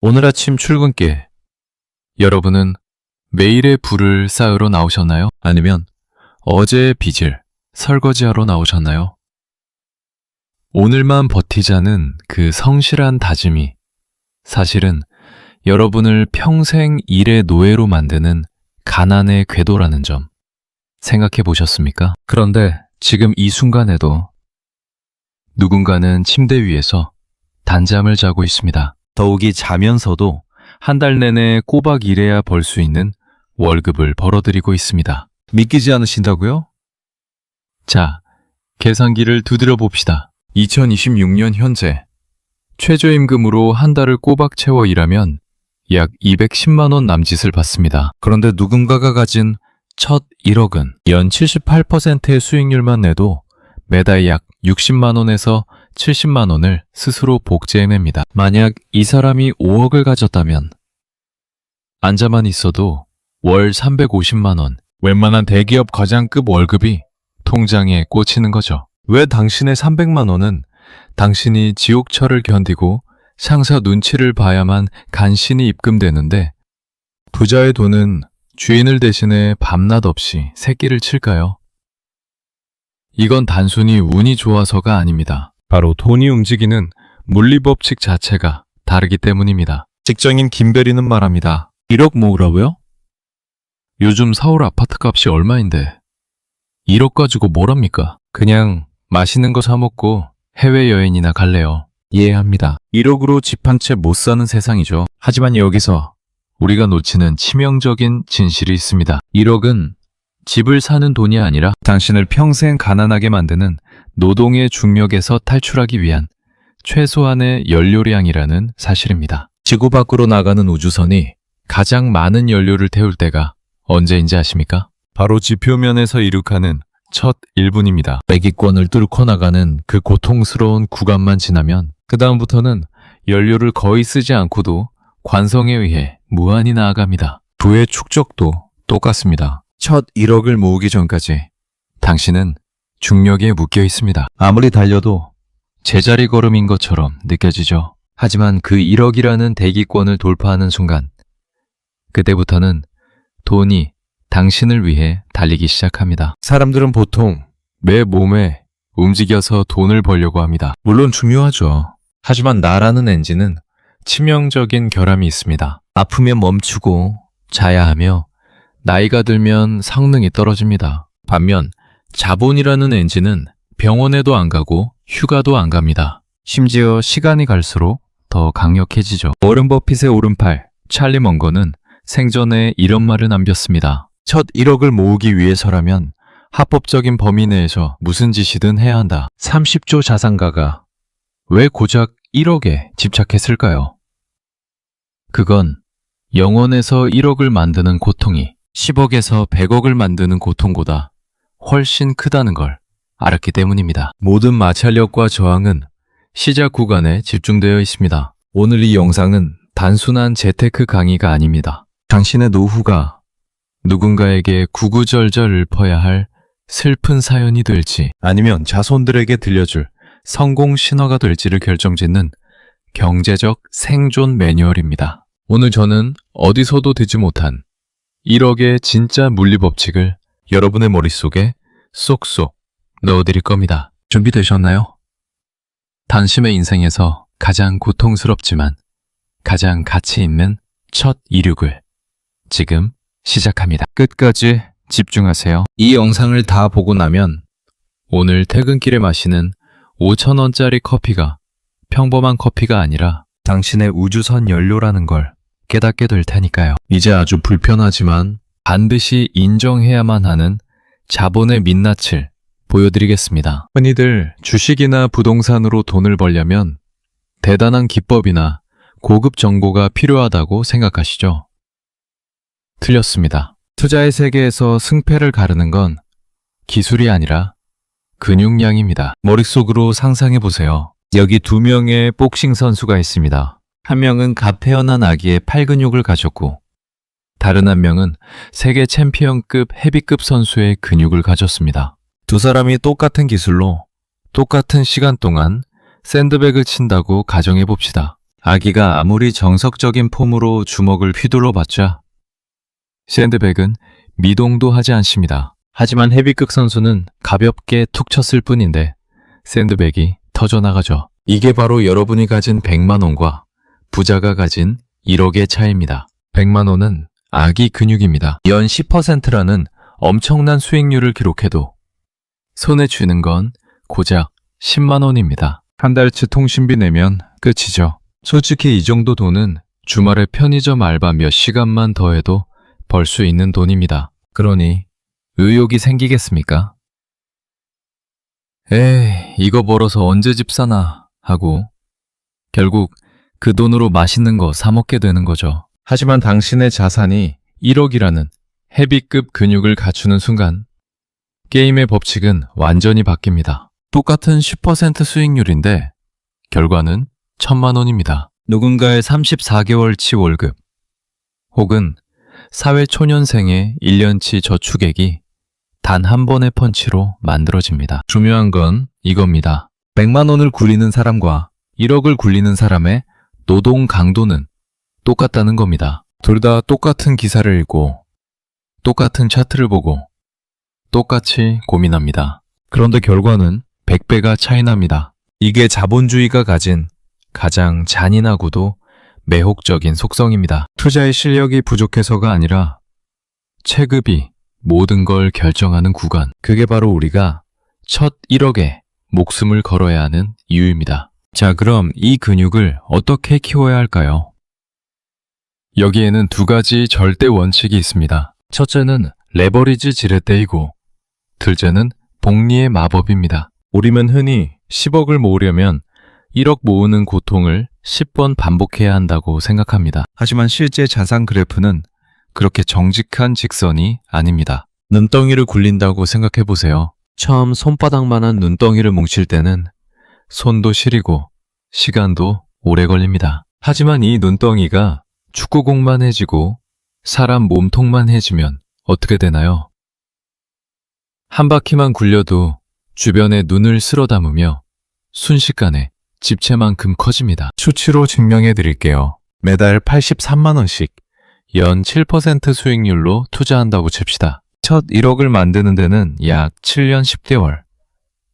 오늘 아침 출근길, 여러분은 매일의 불을 쌓으러 나오셨나요? 아니면 어제의 빚을 설거지하러 나오셨나요? 오늘만 버티자는 그 성실한 다짐이 사실은 여러분을 평생 일의 노예로 만드는 가난의 궤도라는 점 생각해 보셨습니까? 그런데 지금 이 순간에도 누군가는 침대 위에서 단잠을 자고 있습니다. 더욱이 자면서도 한 달 내내 꼬박 일해야 벌 수 있는 월급을 벌어들이고 있습니다. 믿기지 않으신다고요? 자, 계산기를 두드려 봅시다. 2026년 현재 최저임금으로 한 달을 꼬박 채워 일하면 약 210만 원 남짓을 받습니다. 그런데 누군가가 가진 첫 1억은 연 78%의 수익률만 내도 매달 약 60만 원에서 70만 원을 스스로 복제해냅니다. 만약 이 사람이 5억을 가졌다면 앉아만 있어도 월 350만 원, 웬만한 대기업 과장급 월급이 통장에 꽂히는 거죠. 왜 당신의 300만 원은 당신이 지옥철을 견디고 상사 눈치를 봐야만 간신히 입금되는데 부자의 돈은 주인을 대신해 밤낮 없이 새끼를 칠까요? 이건 단순히 운이 좋아서가 아닙니다. 바로 돈이 움직이는 물리법칙 자체가 다르기 때문입니다. 직장인 김대리는 말합니다. 1억 모으라고요? 요즘 서울 아파트 값이 얼마인데 1억 가지고 뭘 합니까? 그냥 맛있는 거 사 먹고 해외여행이나 갈래요. 이해합니다. 1억으로 집 한 채 못 사는 세상이죠. 하지만 여기서 우리가 놓치는 치명적인 진실이 있습니다. 1억은 집을 사는 돈이 아니라 당신을 평생 가난하게 만드는 노동의 중력에서 탈출하기 위한 최소한의 연료량이라는 사실입니다. 지구 밖으로 나가는 우주선이 가장 많은 연료를 태울 때가 언제인지 아십니까? 바로 지표면에서 이룩하는 첫 1분입니다. 배기권을 뚫고 나가는 그 고통스러운 구간만 지나면 그 다음부터는 연료를 거의 쓰지 않고도 관성에 의해 무한히 나아갑니다. 부의 축적도 똑같습니다. 첫 1억을 모으기 전까지 당신은 중력에 묶여 있습니다. 아무리 달려도 제자리 걸음인 것처럼 느껴지죠. 하지만 그 1억이라는 대기권을 돌파하는 순간 그때부터는 돈이 당신을 위해 달리기 시작합니다. 사람들은 보통 매 몸에 움직여서 돈을 벌려고 합니다. 물론 중요하죠. 하지만 나라는 엔진은 치명적인 결함이 있습니다. 아프면 멈추고 자야 하며 나이가 들면 성능이 떨어집니다. 반면 자본이라는 엔진은 병원에도 안 가고 휴가도 안 갑니다. 심지어 시간이 갈수록 더 강력해지죠. 워런 버핏의 오른팔 찰리 먼거는 생전에 이런 말을 남겼습니다. 첫 1억을 모으기 위해서라면 합법적인 범위 내에서 무슨 짓이든 해야 한다. 30조 자산가가 왜 고작 1억에 집착했을까요? 그건 0원에서 1억을 만드는 고통이 10억에서 100억을 만드는 고통보다 훨씬 크다는 걸 알았기 때문입니다. 모든 마찰력과 저항은 시작 구간에 집중되어 있습니다. 오늘 이 영상은 단순한 재테크 강의가 아닙니다. 당신의 노후가 누군가에게 구구절절 읊어야 할 슬픈 사연이 될지 아니면 자손들에게 들려줄 성공 신화가 될지를 결정짓는 경제적 생존 매뉴얼입니다. 오늘 저는 어디서도 듣지 못한 1억의 진짜 물리법칙을 여러분의 머릿속에 쏙쏙 넣어드릴 겁니다. 준비되셨나요? 당신의 인생에서 가장 고통스럽지만 가장 가치 있는 첫 이륙을 지금 시작합니다. 끝까지 집중하세요. 이 영상을 다 보고 나면 오늘 퇴근길에 마시는 5,000원짜리 커피가 평범한 커피가 아니라 당신의 우주선 연료라는 걸 깨닫게 될 테니까요. 이제 아주 불편하지만 반드시 인정해야만 하는 자본의 민낯을 보여드리겠습니다. 흔히들 주식이나 부동산으로 돈을 벌려면 대단한 기법이나 고급 정보가 필요하다고 생각하시죠? 틀렸습니다. 투자의 세계에서 승패를 가르는 건 기술이 아니라 근육량입니다. 머릿속으로 상상해보세요. 여기 2명의 복싱 선수가 있습니다. 한 명은 갓 태어난 아기의 팔 근육을 가졌고 다른 한 명은 세계 챔피언급 헤비급 선수의 근육을 가졌습니다. 두 사람이 똑같은 기술로 똑같은 시간 동안 샌드백을 친다고 가정해봅시다. 아기가 아무리 정석적인 폼으로 주먹을 휘둘러 봤자 샌드백은 미동도 하지 않습니다. 하지만 헤비급 선수는 가볍게 툭 쳤을 뿐인데 샌드백이 터져나가죠. 이게 바로 여러분이 가진 100만 원과 부자가 가진 1억의 차이입니다. 100만 원은 아기 근육입니다. 연 10%라는 엄청난 수익률을 기록해도 손에 쥐는 건 고작 10만 원입니다. 한 달치 통신비 내면 끝이죠. 솔직히 이 정도 돈은 주말에 편의점 알바 몇 시간만 더 해도 벌 수 있는 돈입니다. 그러니 의욕이 생기겠습니까? 에이, 이거 벌어서 언제 집 사나 하고 결국 그 돈으로 맛있는 거 사 먹게 되는 거죠. 하지만 당신의 자산이 1억이라는 헤비급 근육을 갖추는 순간 게임의 법칙은 완전히 바뀝니다. 똑같은 10% 수익률인데 결과는 1,000만 원입니다. 누군가의 34개월치 월급 혹은 사회초년생의 1년치 저축액이 단 한 번의 펀치로 만들어집니다. 중요한 건 이겁니다. 100만 원을 굴리는 사람과 1억을 굴리는 사람의 노동 강도는 똑같다는 겁니다. 둘 다 똑같은 기사를 읽고 똑같은 차트를 보고 똑같이 고민합니다. 그런데 결과는 100배가 차이 납니다. 이게 자본주의가 가진 가장 잔인하고도 매혹적인 속성입니다. 투자의 실력이 부족해서가 아니라 체급이 모든 걸 결정하는 구간. 그게 바로 우리가 첫 1억에 목숨을 걸어야 하는 이유입니다. 자, 그럼 이 근육을 어떻게 키워야 할까요? 여기에는 두 가지 절대 원칙이 있습니다. 첫째는 레버리지 지렛대이고 둘째는 복리의 마법입니다. 우리는 흔히 10억을 모으려면 1억 모으는 고통을 10번 반복해야 한다고 생각합니다. 하지만 실제 자산 그래프는 그렇게 정직한 직선이 아닙니다. 눈덩이를 굴린다고 생각해 보세요. 처음 손바닥만한 눈덩이를 뭉칠 때는 손도 시리고 시간도 오래 걸립니다. 하지만 이 눈덩이가 축구공만 해지고 사람 몸통만 해지면 어떻게 되나요? 한 바퀴만 굴려도 주변에 눈을 쓸어 담으며 순식간에 집채만큼 커집니다. 수치로 증명해 드릴게요. 매달 83만 원씩 연 7% 수익률로 투자한다고 칩시다. 첫 1억을 만드는 데는 약 7년 10개월,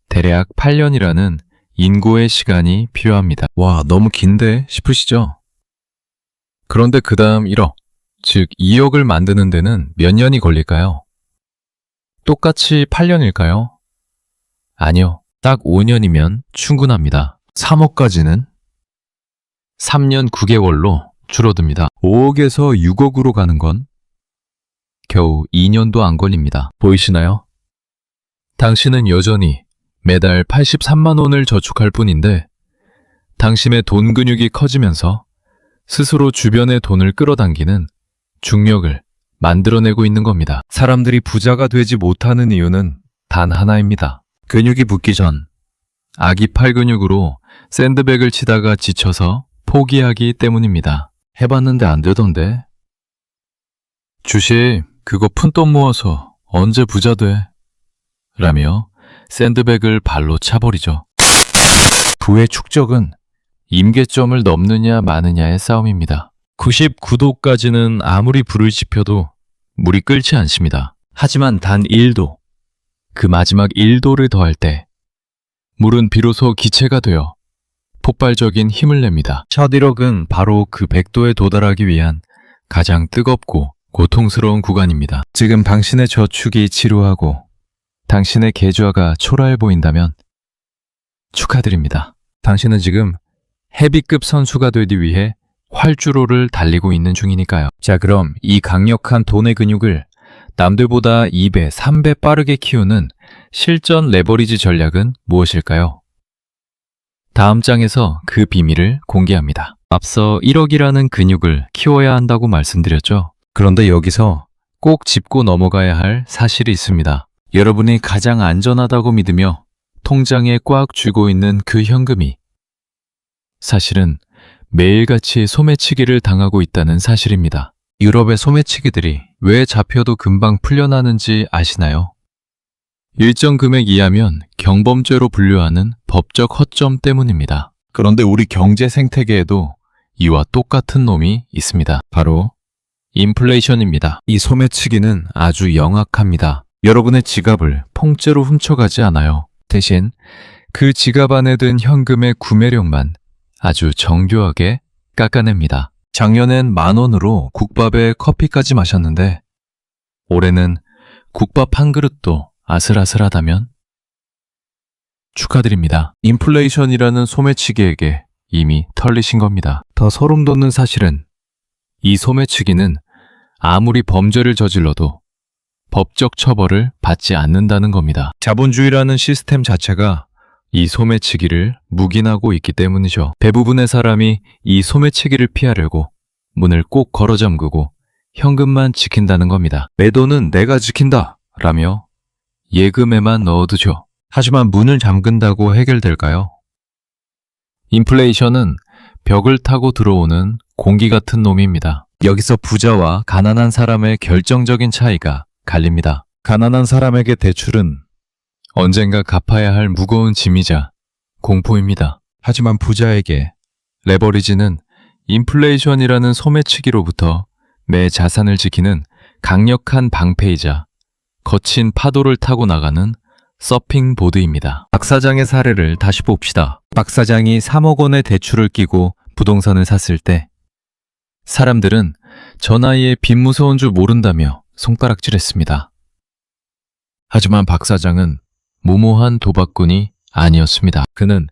대략 8년이라는 인고의 시간이 필요합니다. 와, 너무 긴데 싶으시죠? 그런데 그 다음 1억, 즉 2억을 만드는 데는 몇 년이 걸릴까요? 똑같이 8년일까요? 아니요, 딱 5년이면 충분합니다. 3억까지는 3년 9개월로 줄어듭니다. 5억에서 6억으로 가는 건 겨우 2년도 안 걸립니다. 보이시나요? 당신은 여전히 매달 83만 원을 저축할 뿐인데 당신의 돈 근육이 커지면서 스스로 주변의 돈을 끌어당기는 중력을 만들어내고 있는 겁니다. 사람들이 부자가 되지 못하는 이유는 단 하나입니다. 근육이 붙기 전 아기 팔 근육으로 샌드백을 치다가 지쳐서 포기하기 때문입니다. 해봤는데 안 되던데. 주식 그거 푼돈 모아서 언제 부자 돼? 라며 샌드백을 발로 차버리죠. 부의 축적은 임계점을 넘느냐 마느냐의 싸움입니다. 99도까지는 아무리 불을 지펴도 물이 끓지 않습니다. 하지만 단 1도, 그 마지막 1도를 더할 때 물은 비로소 기체가 되어 폭발적인 힘을 냅니다. 첫 1억은 바로 그 100도에 도달하기 위한 가장 뜨겁고 고통스러운 구간입니다. 지금 당신의 저축이 지루하고 당신의 계좌가 초라해 보인다면 축하드립니다. 당신은 지금 헤비급 선수가 되기 위해 활주로를 달리고 있는 중이니까요. 자, 그럼 이 강력한 돈의 근육을 남들보다 2배, 3배 빠르게 키우는 실전 레버리지 전략은 무엇일까요? 다음 장에서 그 비밀을 공개합니다. 앞서 1억이라는 근육을 키워야 한다고 말씀드렸죠? 그런데 여기서 꼭 짚고 넘어가야 할 사실이 있습니다. 여러분이 가장 안전하다고 믿으며 통장에 꽉 쥐고 있는 그 현금이 사실은 매일같이 소매치기를 당하고 있다는 사실입니다. 유럽의 소매치기들이 왜 잡혀도 금방 풀려나는지 아시나요? 일정 금액 이하면 경범죄로 분류하는 법적 허점 때문입니다. 그런데 우리 경제 생태계에도 이와 똑같은 놈이 있습니다. 바로 인플레이션입니다. 이 소매치기는 아주 영악합니다. 여러분의 지갑을 통째로 훔쳐가지 않아요. 대신 그 지갑 안에 든 현금의 구매력만 아주 정교하게 깎아냅니다. 작년엔 10,000원으로 국밥에 커피까지 마셨는데 올해는 국밥 한 그릇도 아슬아슬하다면 축하드립니다. 인플레이션이라는 소매치기에게 이미 털리신 겁니다. 더 소름 돋는 사실은 이 소매치기는 아무리 범죄를 저질러도 법적 처벌을 받지 않는다는 겁니다. 자본주의라는 시스템 자체가 이 소매치기를 묵인하고 있기 때문이죠. 대부분의 사람이 이 소매치기를 피하려고 문을 꼭 걸어 잠그고 현금만 지킨다는 겁니다. 내 돈은 내가 지킨다 라며 예금에만 넣어두죠. 하지만 문을 잠근다고 해결될까요? 인플레이션은 벽을 타고 들어오는 공기 같은 놈입니다. 여기서 부자와 가난한 사람의 결정적인 차이가 갈립니다. 가난한 사람에게 대출은 언젠가 갚아야 할 무거운 짐이자 공포입니다. 하지만 부자에게 레버리지는 인플레이션이라는 소매치기로부터 내 자산을 지키는 강력한 방패이자 거친 파도를 타고 나가는 서핑보드입니다. 박 사장의 사례를 다시 봅시다. 박 사장이 3억 원의 대출을 끼고 부동산을 샀을 때 사람들은 저 나이에 빚 무서운 줄 모른다며 손가락질했습니다. 하지만 박 사장은 무모한 도박꾼이 아니었습니다. 그는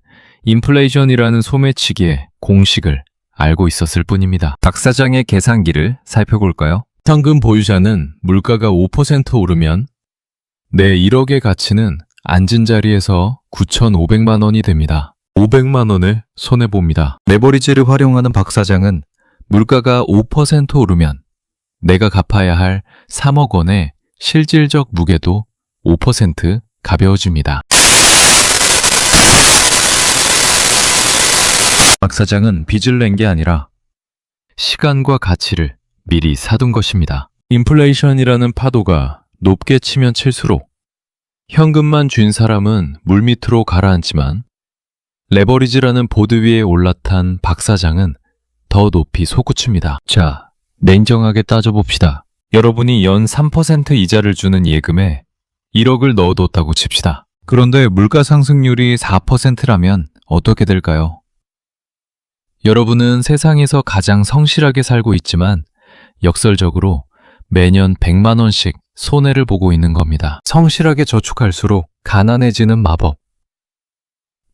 인플레이션이라는 소매치기의 공식을 알고 있었을 뿐입니다. 박 사장의 계산기를 살펴볼까요? 현금 보유자는 물가가 5% 오르면 내 1억의 가치는 앉은 자리에서 9,500만 원이 됩니다. 500만 원을 손해봅니다. 레버리지를 활용하는 박 사장은 물가가 5% 오르면 내가 갚아야 할 3억 원의 실질적 무게도 5% 가벼워집니다. 박 사장은 빚을 낸 게 아니라 시간과 가치를 미리 사둔 것입니다. 인플레이션이라는 파도가 높게 치면 칠수록 현금만 쥔 사람은 물밑으로 가라앉지만 레버리지라는 보드 위에 올라탄 박 사장은 더 높이 솟구칩니다. 자, 냉정하게 따져봅시다. 여러분이 연 3% 이자를 주는 예금에 1억을 넣어뒀다고 칩시다. 그런데 물가 상승률이 4%라면 어떻게 될까요? 여러분은 세상에서 가장 성실하게 살고 있지만 역설적으로 매년 100만 원씩 손해를 보고 있는 겁니다. 성실하게 저축할수록 가난해지는 마법.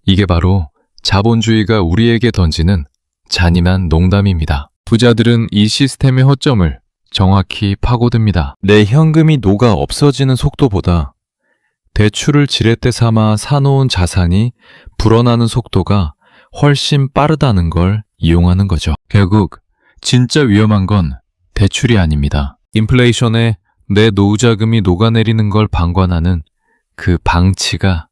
이게 바로 자본주의가 우리에게 던지는 잔인한 농담입니다. 부자들은 이 시스템의 허점을 정확히 파고듭니다. 내 현금이 녹아 없어지는 속도보다 대출을 지렛대 삼아 사놓은 자산이 불어나는 속도가 훨씬 빠르다는 걸 이용하는 거죠. 결국 진짜 위험한 건 대출이 아닙니다. 인플레이션에 내 노후자금이 녹아내리는 걸 방관하는 그 방치가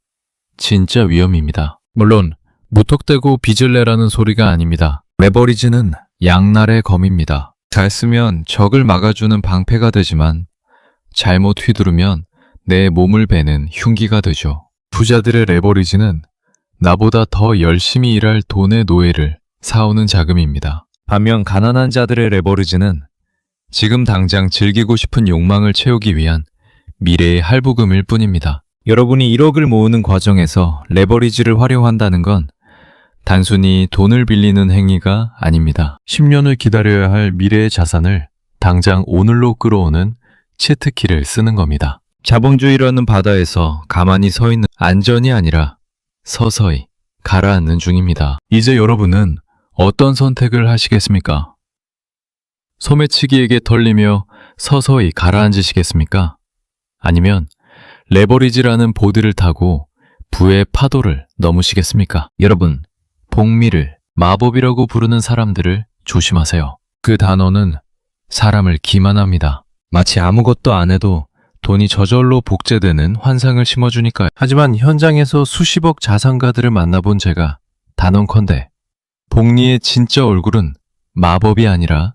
진짜 위험입니다. 물론 무턱대고 빚을 내라는 소리가 아닙니다. 레버리지는 양날의 검입니다. 잘 쓰면 적을 막아주는 방패가 되지만 잘못 휘두르면 내 몸을 베는 흉기가 되죠. 부자들의 레버리지는 나보다 더 열심히 일할 돈의 노예를 사오는 자금입니다. 반면 가난한 자들의 레버리지는 지금 당장 즐기고 싶은 욕망을 채우기 위한 미래의 할부금일 뿐입니다. 여러분이 1억을 모으는 과정에서 레버리지를 활용한다는 건 단순히 돈을 빌리는 행위가 아닙니다. 10년을 기다려야 할 미래의 자산을 당장 오늘로 끌어오는 치트키를 쓰는 겁니다. 자본주의라는 바다에서 가만히 서 있는 안전이 아니라 서서히 가라앉는 중입니다. 이제 여러분은 어떤 선택을 하시겠습니까? 소매치기에게 털리며 서서히 가라앉으시겠습니까? 아니면 레버리지라는 보드를 타고 부의 파도를 넘으시겠습니까? 여러분, 복미를 마법이라고 부르는 사람들을 조심하세요. 그 단어는 사람을 기만합니다. 마치 아무것도 안 해도 돈이 저절로 복제되는 환상을 심어주니까요. 하지만 현장에서 수십억 자산가들을 만나본 제가 단언컨대 복리의 진짜 얼굴은 마법이 아니라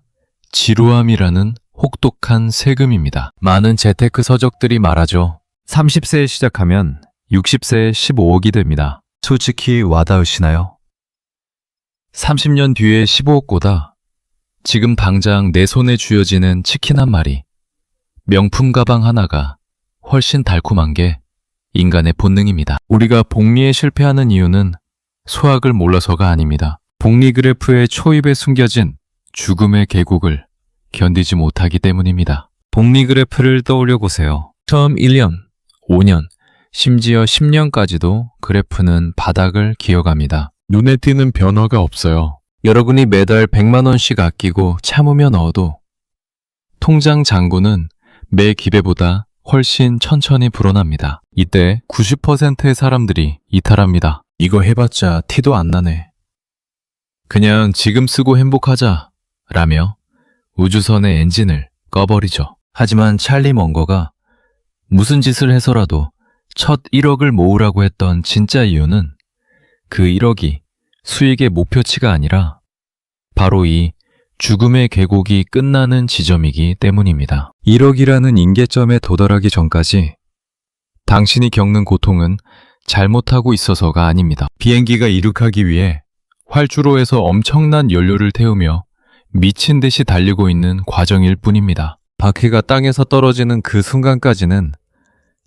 지루함이라는 혹독한 세금입니다. 많은 재테크 서적들이 말하죠. 30세에 시작하면 60세에 15억이 됩니다. 솔직히 와닿으시나요? 30년 뒤에 15억보다 지금 당장 내 손에 쥐어지는 치킨 한 마리, 명품 가방 하나가 훨씬 달콤한 게 인간의 본능입니다. 우리가 복리에 실패하는 이유는 수학을 몰라서가 아닙니다. 복리 그래프의 초입에 숨겨진 죽음의 계곡을 견디지 못하기 때문입니다. 복리 그래프를 떠올려 보세요. 처음 1년, 5년, 심지어 10년까지도 그래프는 바닥을 기어갑니다. 눈에 띄는 변화가 없어요. 여러분이 매달 100만 원씩 아끼고 참으며 넣어도 통장 잔고는 매 기배보다 훨씬 천천히 불어납니다. 이때 90%의 사람들이 이탈합니다. 이거 해봤자 티도 안 나네. 그냥 지금 쓰고 행복하자 라며 우주선의 엔진을 꺼버리죠. 하지만 찰리 먼거가 무슨 짓을 해서라도 첫 1억을 모으라고 했던 진짜 이유는 그 1억이 수익의 목표치가 아니라 바로 이 죽음의 계곡이 끝나는 지점이기 때문입니다. 1억이라는 임계점에 도달하기 전까지 당신이 겪는 고통은 잘못하고 있어서가 아닙니다. 비행기가 이륙하기 위해 활주로에서 엄청난 연료를 태우며 미친 듯이 달리고 있는 과정일 뿐입니다. 바퀴가 땅에서 떨어지는 그 순간까지는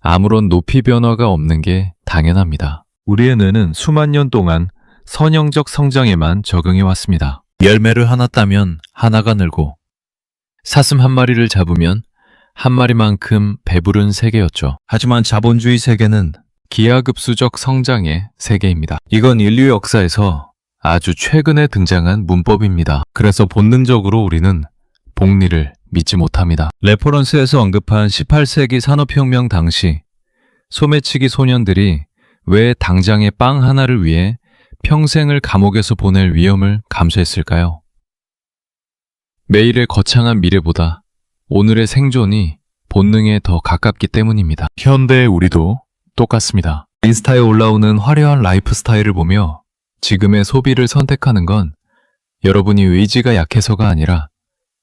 아무런 높이 변화가 없는 게 당연합니다. 우리의 뇌는 수만 년 동안 선형적 성장에만 적응해 왔습니다. 열매를 하나 따면 하나가 늘고 사슴 한 마리를 잡으면 한 마리만큼 배부른 세계였죠. 하지만 자본주의 세계는 기하급수적 성장의 세계입니다. 이건 인류 역사에서 아주 최근에 등장한 문법입니다. 그래서 본능적으로 우리는 복리를 믿지 못합니다. 레퍼런스에서 언급한 18세기 산업혁명 당시 소매치기 소년들이 왜 당장의 빵 하나를 위해 평생을 감옥에서 보낼 위험을 감수했을까요? 매일의 거창한 미래보다 오늘의 생존이 본능에 더 가깝기 때문입니다. 현대의 우리도 똑같습니다. 인스타에 올라오는 화려한 라이프 스타일을 보며 지금의 소비를 선택하는 건 여러분이 의지가 약해서가 아니라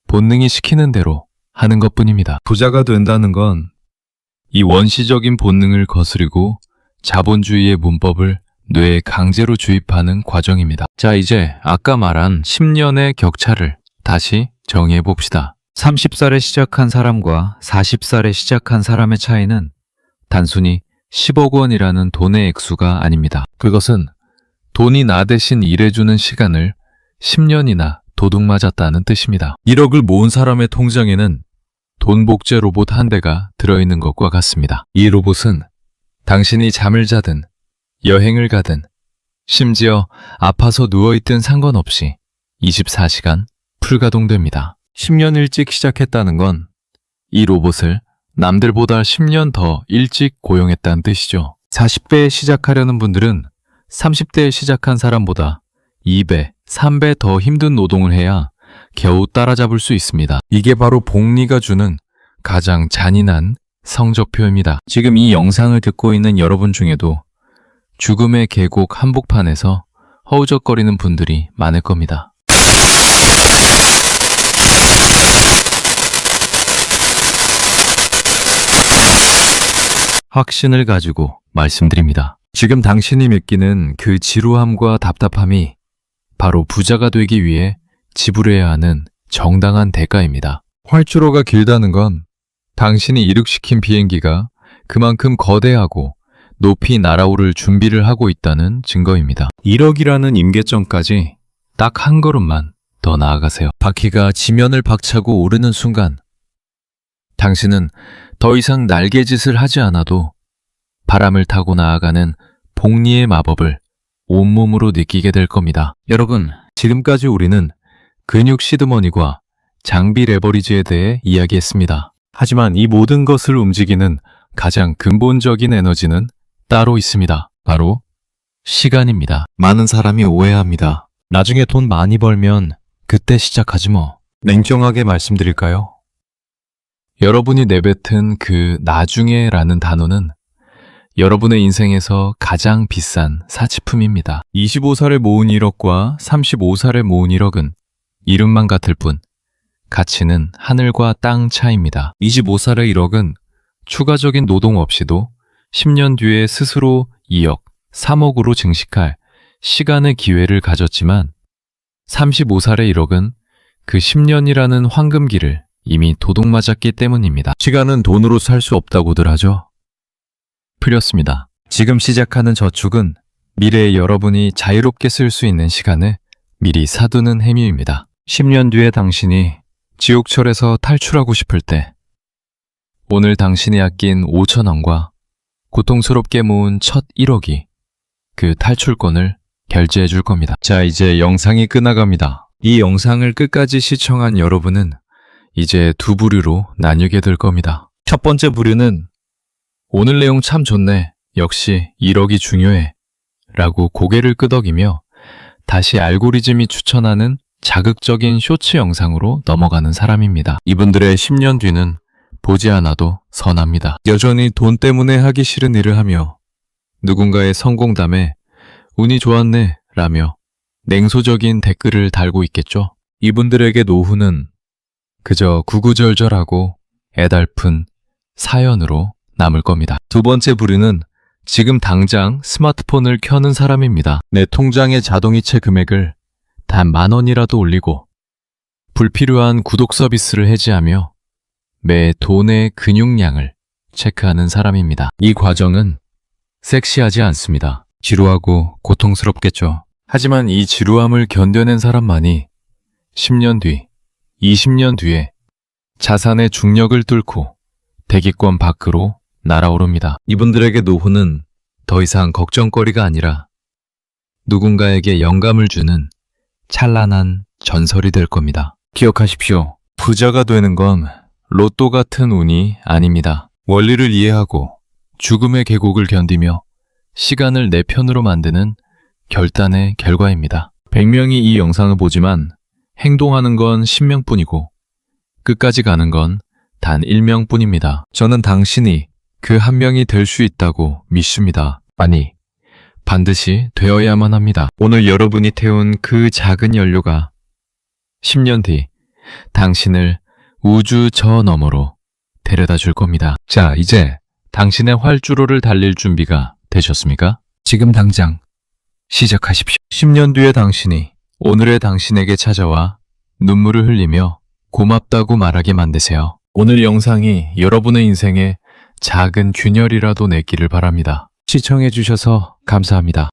본능이 시키는 대로 하는 것뿐입니다. 부자가 된다는 건 이 원시적인 본능을 거스르고 자본주의의 문법을 뇌에 강제로 주입하는 과정입니다. 자, 이제 아까 말한 10년의 격차를 다시 정의해 봅시다. 30살에 시작한 사람과 40살에 시작한 사람의 차이는 단순히 10억 원이라는 돈의 액수가 아닙니다. 그것은 돈이 나 대신 일해주는 시간을 10년이나 도둑맞았다는 뜻입니다. 1억을 모은 사람의 통장에는 돈 복제 로봇 한 대가 들어있는 것과 같습니다. 이 로봇은 당신이 잠을 자든 여행을 가든 심지어 아파서 누워있든 상관없이 24시간 풀가동됩니다. 10년 일찍 시작했다는 건 이 로봇을 남들보다 10년 더 일찍 고용했다는 뜻이죠. 40대에 시작하려는 분들은 30대에 시작한 사람보다 2배, 3배 더 힘든 노동을 해야 겨우 따라잡을 수 있습니다. 이게 바로 복리가 주는 가장 잔인한 성적표입니다. 지금 이 영상을 듣고 있는 여러분 중에도 죽음의 계곡 한복판에서 허우적거리는 분들이 많을 겁니다. 확신을 가지고 말씀드립니다. 지금 당신이 느끼는 그 지루함과 답답함이 바로 부자가 되기 위해 지불해야 하는 정당한 대가입니다. 활주로가 길다는 건 당신이 이륙시킨 비행기가 그만큼 거대하고 높이 날아오를 준비를 하고 있다는 증거입니다. 1억이라는 임계점까지 딱 한 걸음만 더 나아가세요. 바퀴가 지면을 박차고 오르는 순간 당신은 더 이상 날개짓을 하지 않아도 바람을 타고 나아가는 복리의 마법을 온몸으로 느끼게 될 겁니다. 여러분, 지금까지 우리는 근육 시드머니과 장비 레버리지에 대해 이야기했습니다. 하지만 이 모든 것을 움직이는 가장 근본적인 에너지는 따로 있습니다. 바로 시간입니다. 많은 사람이 오해합니다. 나중에 돈 많이 벌면 그때 시작하지 뭐. 냉정하게 말씀드릴까요? 여러분이 내뱉은 그 나중에라는 단어는 여러분의 인생에서 가장 비싼 사치품입니다. 25살에 모은 1억과 35살에 모은 1억은 이름만 같을 뿐 가치는 하늘과 땅 차이입니다. 25살의 1억은 추가적인 노동 없이도 10년 뒤에 스스로 2억, 3억으로 증식할 시간의 기회를 가졌지만 35살의 1억은 그 10년이라는 황금기를 이미 도둑맞았기 때문입니다. 시간은 돈으로 살 수 없다고들 하죠. 풀렸습니다. 지금 시작하는 저축은 미래의 여러분이 자유롭게 쓸 수 있는 시간을 미리 사두는 행위입니다. 10년 뒤에 당신이 지옥철에서 탈출하고 싶을 때 오늘 당신이 아낀 5,000원과 고통스럽게 모은 첫 1억이 그 탈출권을 결제해 줄 겁니다. 자, 이제 영상이 끝나갑니다. 이 영상을 끝까지 시청한 여러분은 이제 두 부류로 나뉘게 될 겁니다. 첫 번째 부류는 오늘 내용 참 좋네. 역시 1억이 중요해. 라고 고개를 끄덕이며 다시 알고리즘이 추천하는 자극적인 쇼츠 영상으로 넘어가는 사람입니다. 이분들의 10년 뒤는 보지 않아도 선합니다. 여전히 돈 때문에 하기 싫은 일을 하며 누군가의 성공담에 운이 좋았네 라며 냉소적인 댓글을 달고 있겠죠. 이분들에게 노후는 그저 구구절절하고 애달픈 사연으로 남을 겁니다. 두 번째 부류는 지금 당장 스마트폰을 켜는 사람입니다. 내 통장의 자동이체 금액을 단 10,000원이라도 올리고 불필요한 구독 서비스를 해지하며 매 돈의 근육량을 체크하는 사람입니다. 이 과정은 섹시하지 않습니다. 지루하고 고통스럽겠죠. 하지만 이 지루함을 견뎌낸 사람만이 10년 뒤, 20년 뒤에 자산의 중력을 뚫고 대기권 밖으로 날아오릅니다. 이분들에게 노후는 더 이상 걱정거리가 아니라 누군가에게 영감을 주는 찬란한 전설이 될 겁니다. 기억하십시오. 부자가 되는 건 로또 같은 운이 아닙니다. 원리를 이해하고 죽음의 계곡을 견디며 시간을 내 편으로 만드는 결단의 결과입니다. 100명이 이 영상을 보지만 행동하는 건 10명뿐이고 끝까지 가는 건 단 1명뿐입니다. 저는 당신이 그 한 명이 될 수 있다고 믿습니다. 아니, 반드시 되어야만 합니다. 오늘 여러분이 태운 그 작은 연료가 10년 뒤 당신을 우주 저 너머로 데려다 줄 겁니다. 자, 이제 당신의 활주로를 달릴 준비가 되셨습니까? 지금 당장 시작하십시오. 10년 뒤의 당신이 오늘의 당신에게 찾아와 눈물을 흘리며 고맙다고 말하게 만드세요. 오늘 영상이 여러분의 인생에 작은 균열이라도 내기를 바랍니다. 시청해주셔서 감사합니다.